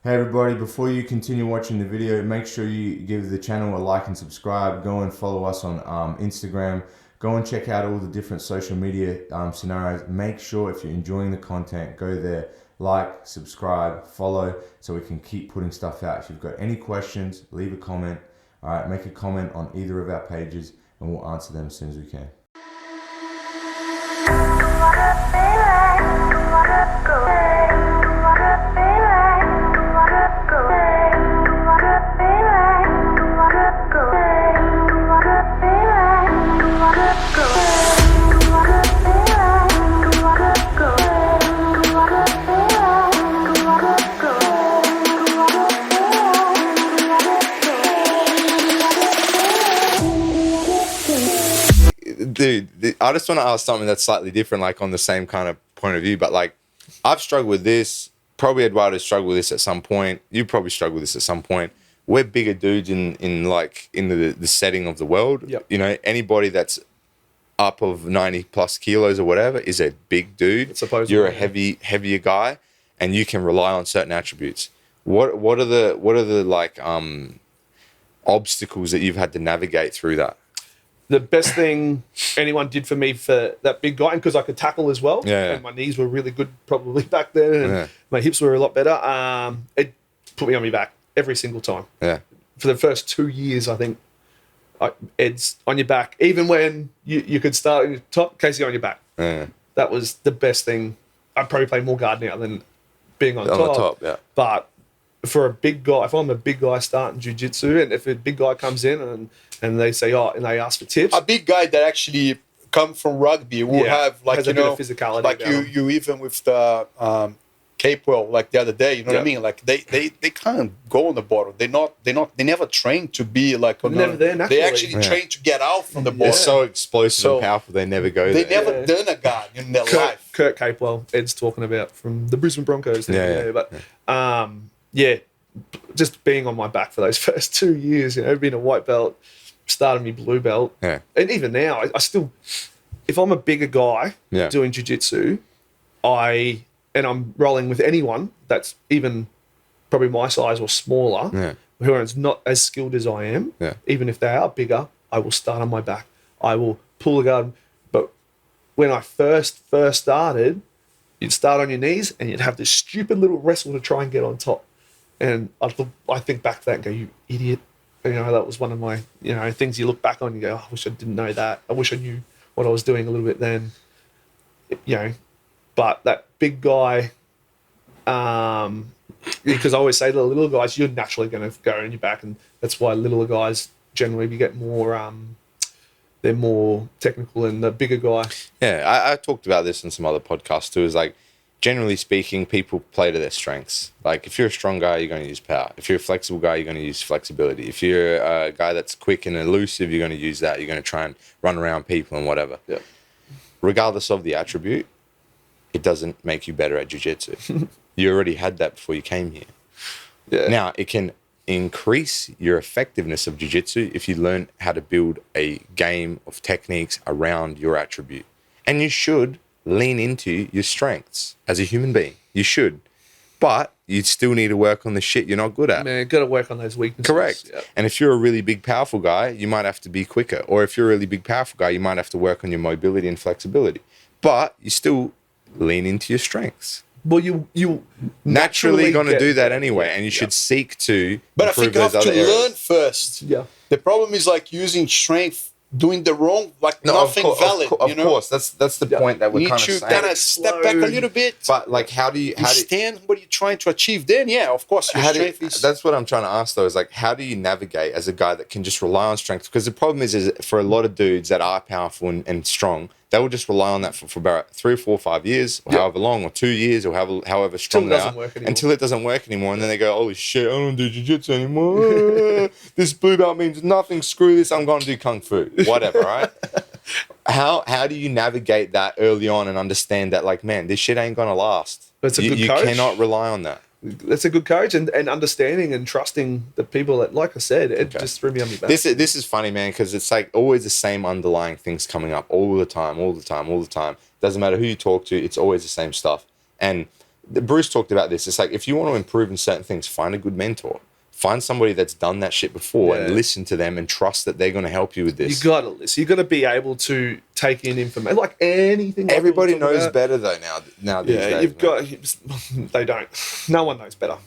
Hey everybody, before you continue watching the video, make sure you give the channel a like and subscribe. Go and follow us on Instagram. Go and check out all the different social media scenarios. Make sure if you're enjoying the content, go there, like, subscribe, follow, so we can keep putting stuff out. If you've got any questions, leave a comment. All right, make a comment on either of our pages and we'll answer them as soon as we can. Dude, I just want to ask something that's slightly different, like on the same kind of point of view, but like I've struggled with this, probably Eduardo struggled with this at some point, you probably struggled with this at some point. We're bigger dudes in the setting of the world. Yep. You know, anybody that's up of 90 plus kilos or whatever is a big dude. Supposedly, you're a heavier guy and you can rely on certain attributes. What are the like obstacles that you've had to navigate through that? The best thing anyone did for me for that big guy, and because I could tackle as well, and my knees were really good probably back then, and my hips were a lot better, it put me on my back every single time. Yeah. For the first 2 years, I think, Ed's on your back. Even when you could start in the top, Casey on your back. Yeah. That was the best thing. I'd probably play more guard now than being on the top, yeah. But for a big guy, if I'm a big guy starting jiu-jitsu, and if a big guy comes in and they say, and they ask for tips. A big guy that actually come from rugby will have, like, has a bit of physicality. Like you even with the Capewell, like the other day, you know what I mean? Like they kind of go on the bottom. They never train to be like on never there naturally. They actually train to get out from the bottom. They're so explosive and powerful, they never go there. They never done a guard in their life. Kurt Capewell, Ed's talking about from the Brisbane Broncos. But just being on my back for those first 2 years, being a white belt, starting me blue belt. Yeah. And even now, I still, if I'm a bigger guy doing jiu-jitsu, and I'm rolling with anyone that's even probably my size or smaller, who are not as skilled as I am, even if they are bigger, I will start on my back. I will pull the guard. But when I first started, you'd start on your knees and you'd have this stupid little wrestle to try and get on top. And I think back to that and go, you idiot. That was one of my, things you look back on and you go, I wish I didn't know that. I wish I knew what I was doing a little bit then. But that big guy, because I always say to the little guys, you're naturally going to go on your back. And that's why littler guys generally get more, they're more technical than the bigger guy. Yeah, I talked about this in some other podcasts too, is like, generally speaking, people play to their strengths. Like if you're a strong guy, you're going to use power. If you're a flexible guy, you're going to use flexibility. If you're a guy that's quick and elusive, you're going to use that. You're going to try and run around people and whatever. Yeah. Regardless of the attribute, it doesn't make you better at jiu-jitsu. You already had that before you came here. Yeah. Now, it can increase your effectiveness of jiu-jitsu if you learn how to build a game of techniques around your attribute. And you should lean into your strengths as a human being. You should. But you still need to work on the shit you're not good at. Man, got to work on those weaknesses. Correct. Yep. And if you're a really big, powerful guy, you might have to be quicker. Or if you're a really big, powerful guy, you might have to work on your mobility and flexibility. But you still lean into your strengths. Well, you naturally going to do that anyway, and you should seek to But I think you have to learn first. Yeah. The problem is like using strength, doing the wrong, like nothing valid. Of course, that's the point that we're kind of saying. You kind of step back a little bit. But like, how do you understand what you're trying to achieve? Then, of course, your strength is. That's what I'm trying to ask though. Is like, how do you navigate as a guy that can just rely on strength? Because the problem is for a lot of dudes that are powerful and strong, they will just rely on that for about 3 or 4 or 5 years, or however long, or 2 years, or however strong they are, until it doesn't work anymore. And then they go, holy shit, I don't do jiu-jitsu anymore. This blue belt means nothing. Screw this. I'm going to do kung fu. Whatever, right? How do you navigate that early on and understand that, like, man, this shit ain't going to last? That's a good coach. You cannot rely on that. That's a good coach, and understanding and trusting the people that, like I said, it just threw me on my back. This is funny, man, because it's like always the same underlying things coming up all the time. Doesn't matter who you talk to, it's always the same stuff. And Bruce talked about this. It's like, if you want to improve in certain things, find a good mentor. Find somebody that's done that shit before and listen to them and trust that they're going to help you with this. You got to listen. You got to be able to take in information, like anything. Everybody knows better though now these days. You've got. They don't. No one knows better.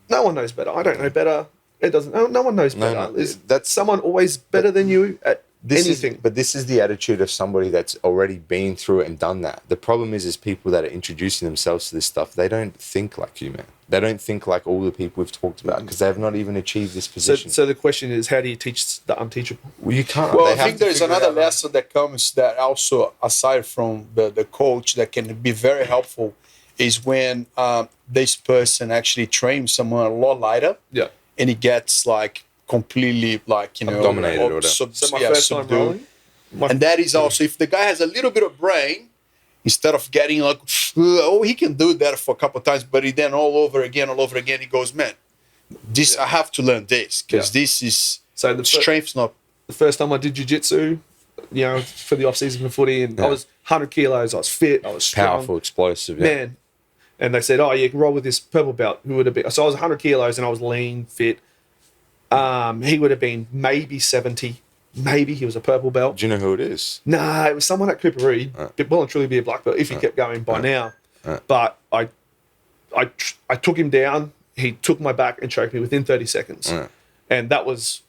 No one knows better. I don't know better. It doesn't. No one knows better. That's someone always better than you at anything. But this is the attitude of somebody that's already been through it and done that. The problem is people that are introducing themselves to this stuff, they don't think like you, man. They don't think like all the people we've talked about because they have not even achieved this position. So the question is, how do you teach the unteachable? Well, you can't. Well, I think there's another lesson that comes that also, aside from the coach, that can be very helpful, is when this person actually trains someone a lot lighter. Yeah. And he gets like completely like, you know, dominated or whatever. So my first time rolling. And that is also, if the guy has a little bit of brain, instead of getting like, oh, he can do that for a couple of times, but he then all over again, he goes, man, this I have to learn this because this is the strength's not. The first time I did jiu-jitsu, you know, for the off-season for footy, and I was 100 kilos, I was fit, I was strong. Powerful, explosive, man. And they said, oh, you can roll with this purple belt. Who would have been? So I was 100 kilos and I was lean, fit. He would have been maybe 70. Maybe he was a purple belt. Do you know who it is? Nah, it was someone at Cooper Reed. Well and truly be a black belt if he kept going by now. But I took him down. He took my back and choked me within 30 seconds. And that was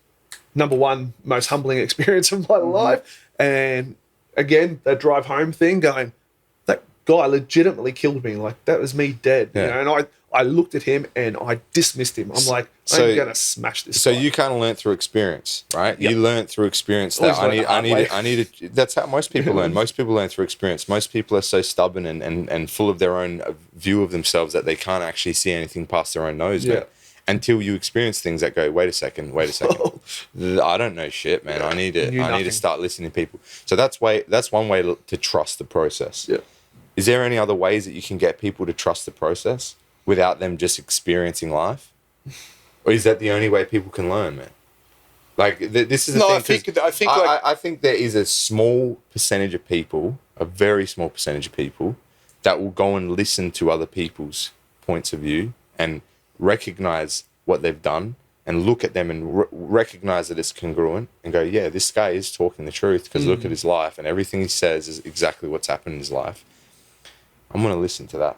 number one most humbling experience of my life. And again, that drive home thing going, that guy legitimately killed me. Like, that was me dead. You know? And I looked at him and I dismissed him. I'm like, I'm going to smash this guy. You kind of learned through experience, right? Yep. You learned through experience that I need to, that's how most people learn. Most people learn through experience. Most people are so stubborn and full of their own view of themselves that they can't actually see anything past their own nose, man. Until you experience things that go, wait a second. I don't know shit, man. I need to start listening to people. So that's one way to trust the process. Yeah. Is there any other ways that you can get people to trust the process without them just experiencing life? Or is that the only way people can learn, man? Like, this is the thing. I think there is a small percentage of people, a very small percentage of people, that will go and listen to other people's points of view and recognize what they've done and look at them and recognize that it's congruent and go, yeah, this guy is talking the truth because look at his life and everything he says is exactly what's happened in his life. I'm going to listen to that.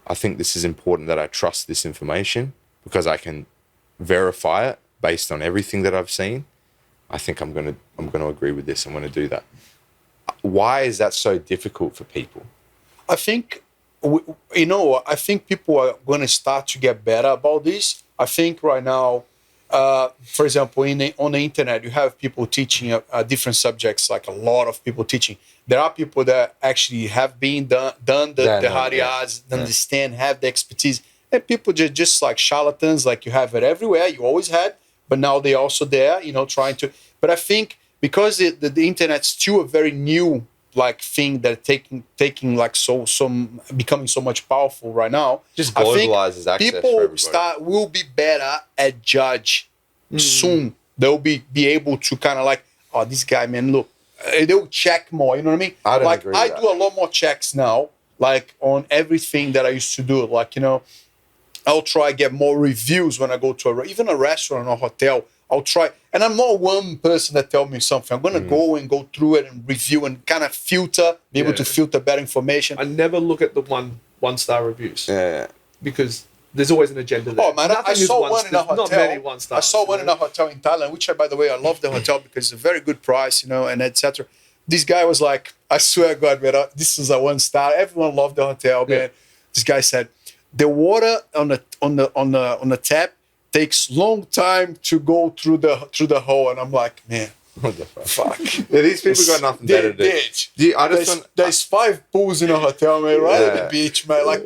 I think this is important that I trust this information because I can verify it based on everything that I've seen. I think I'm going to agree with this. I'm going to do that. Why is that so difficult for people? I think, I think people are going to start to get better about this. I think right now, for example, on the internet, you have people teaching different subjects, like a lot of people teaching. There are people that actually have been done the hard yards, understand, have the expertise. And people just like charlatans, like you have it everywhere. You always had, but now they're also there, trying to. But I think because the internet's still a very new like thing that taking like becoming so much powerful right now. Just globalizes access people for everybody. will be better at judge soon. They'll be able to kind of like, oh, this guy, man, look, they'll check more. You know what I mean? I do a lot more checks now, like on everything that I used to do. Like, I'll try get more reviews when I go to even a restaurant or a hotel. I'll try, and I'm not one person that tell me something. I'm gonna go through it and review and kind of filter, be able to filter better information. I never look at the one-star reviews. Because there's always an agenda there. Oh man, I saw one in a hotel. Not many one-stars. I saw one in a hotel in Thailand, which by the way, I love the hotel because it's a very good price, and etc. This guy was like, I swear God, man, this is a 1-star. Everyone loved the hotel, man. This guy said, the water on the tap takes long time to go through the hole, and I'm like, man, what the fuck? These people got nothing better to do. There's 5 pools in a hotel, man, right at the beach, man. Like,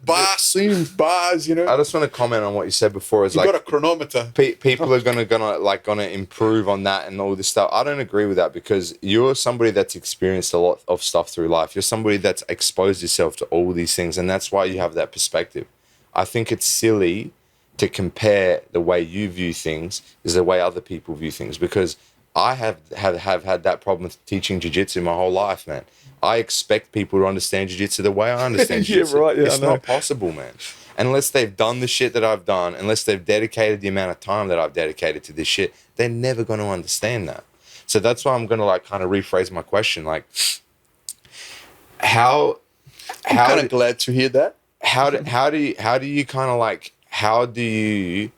bars, swimming bars, I just want to comment on what you said before. Is like, got a chronometer. People are gonna improve on that and all this stuff. I don't agree with that because you're somebody that's experienced a lot of stuff through life. You're somebody that's exposed yourself to all these things, and that's why you have that perspective. I think it's silly to compare the way you view things is the way other people view things, because I have had that problem with teaching jiu-jitsu my whole life, man. I expect people to understand jiu-jitsu the way I understand jiu-jitsu. Yeah, right. Yeah, it's not possible, man. Unless they've done the shit that I've done, unless they've dedicated the amount of time that I've dedicated to this shit, they're never going to understand that. So that's why I'm going to like kind of rephrase my question. Like, I'm kind of glad to hear that. How do you kind of like, how do you,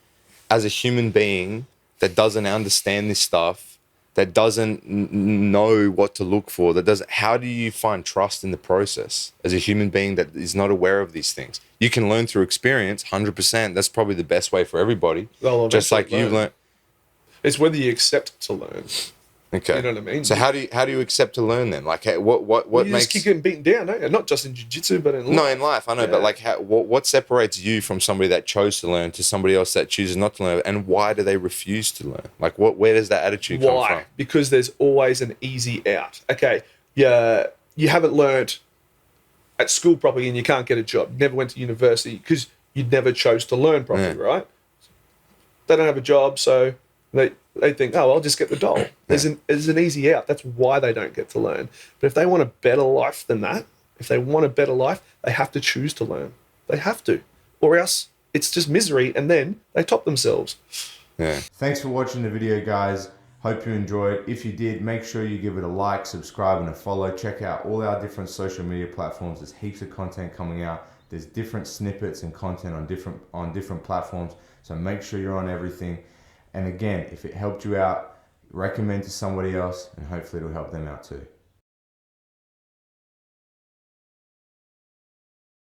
as a human being that doesn't understand this stuff, that doesn't know what to look for, how do you find trust in the process as a human being that is not aware of these things? You can learn through experience, 100%. That's probably the best way for everybody. Just like you've learned. It's whether you accept to learn. Okay. You know what I mean? So how do you accept to learn then? Like what you makes just keep getting beaten down, don't you? Not just in jiu-jitsu, but in life. No, in life, I know, but like what separates you from somebody that chose to learn to somebody else that chooses not to learn, and why do they refuse to learn? Like where does that attitude come from? Because there's always an easy out. Okay, you haven't learned at school properly and you can't get a job. You never went to university because you never chose to learn properly, right? They don't have a job, so they think, oh, I'll just get the dole. There's an easy out. That's why they don't get to learn. But if they want a better life than that, if they want a better life, they have to choose to learn. They have to. Or else it's just misery, and then they top themselves. Yeah. Thanks for watching the video, guys. Hope you enjoyed. If you did, make sure you give it a like, subscribe, and a follow. Check out all our different social media platforms. There's heaps of content coming out. There's different snippets and content on different platforms. So make sure you're on everything. And again, if it helped you out, recommend to somebody else, and hopefully it'll help them out too.